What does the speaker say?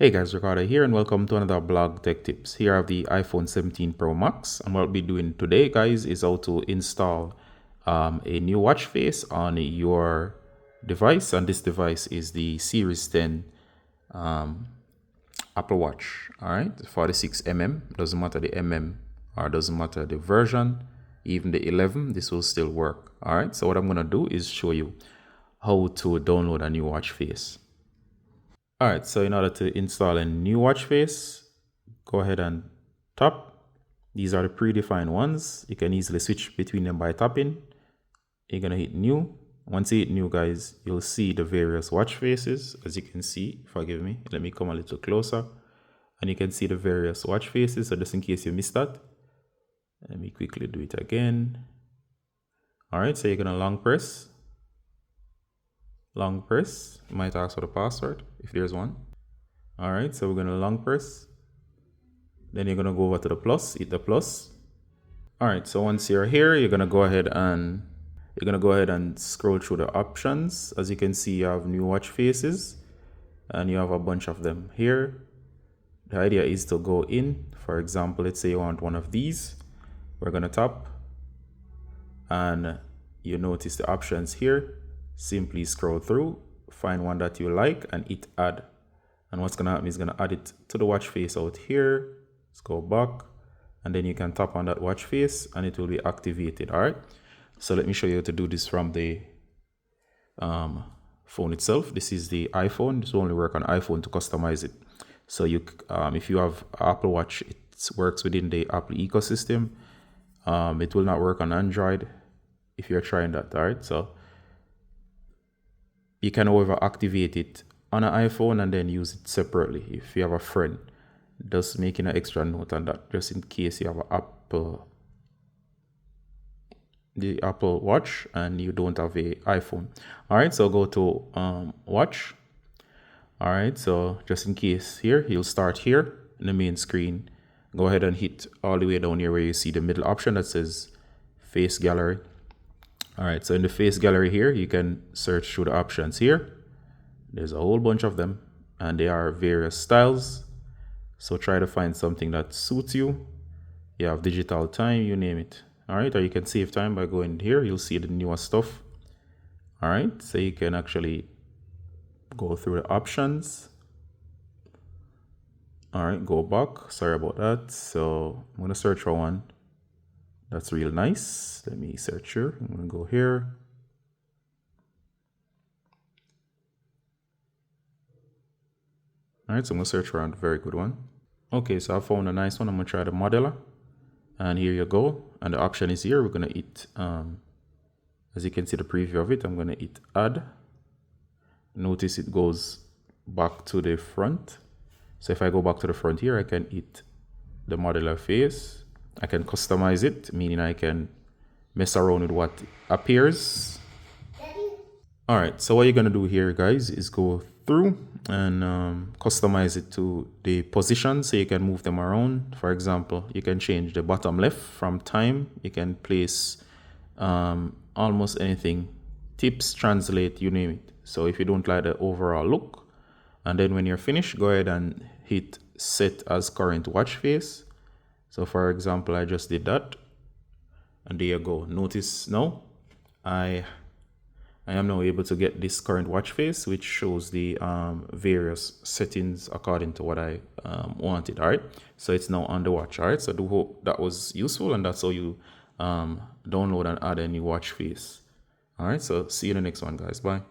Hey guys, Ricardo here and welcome to another blog tech tips. Here I have the iPhone 17 Pro Max, and what I'll be doing today guys is how to install a new watch face on your device, and this device is the Series 10 Apple Watch. All right, 46mm, doesn't matter the mm or doesn't matter the version, even the 11, this will still work. All right, so what I'm gonna do is show you how to download a new watch face. All right, so in order to install a new watch face, go ahead and tap. These are the predefined ones. You can easily switch between them by tapping. You're gonna hit new. Once you hit new, guys, you'll see the various watch faces. As you can see, forgive me, let me come a little closer. And you can see the various watch faces. So just in case you missed that, let me quickly do it again. All right, so you're gonna long press. You might ask for the password if there's one. All right, so we're going to long press. Then you're going to go over to the plus, hit the plus. All right, so once you're here, you're going to go ahead and scroll through the options. As you can see, you have new watch faces and you have a bunch of them here. The idea is to go in. For example, let's say you want one of these. We're going to tap and you notice the options here. Simply scroll through, find one that you like and hit add. And what's gonna happen is gonna add it to the watch face out here. Let's go back and then you can tap on that watch face and it will be activated. All right, so let me show you how to do this from the phone itself. This is the iPhone. This will only work on iPhone to customize it. So you if you have Apple Watch, it works within the Apple ecosystem. It will not work on Android if you're trying that. All right, so you can, however, activate it on an iPhone and then use it separately if you have a friend. Just making an extra note on that, just in case you have the Apple Watch and you don't have a iPhone. All right, so go to watch. All right, so just in case here, you'll start here in the main screen. Go ahead and hit all the way down here where you see the middle option that says face gallery. All right, so in the face gallery here, you can search through the options here. There's a whole bunch of them and they are various styles. So try to find something that suits you. You have digital time, you name it. All right, or you can save time by going here. You'll see the newest stuff. All right, so you can actually go through the options. All right, go back. Sorry about that. So I'm gonna search for one that's real nice. Let me search here. I'm gonna go here. All right, so I'm gonna search for a very good one. Okay, so I found a nice one. I'm gonna try the modeler, and here you go. And the option is here. We're gonna hit, as you can see the preview of it, I'm gonna hit add. Notice it goes back to the front. So if I go back to the front here, I can hit the modeler face. I can customize it, meaning I can mess around with what appears. All right, so what you're gonna do here, guys, is go through and customize it to the position so you can move them around. For example, you can change the bottom left from time. You can place almost anything, tips, translate, you name it. So if you don't like the overall look, and then when you're finished, go ahead and hit set as current watch face. So for example, I just did that and there you go. Notice now I am now able to get this current watch face, which shows the various settings according to what I wanted. All right, so it's now on the watch. All right, so I do hope that was useful, and that's how you download and add a new watch face. All right, so see you in the next one, guys. Bye.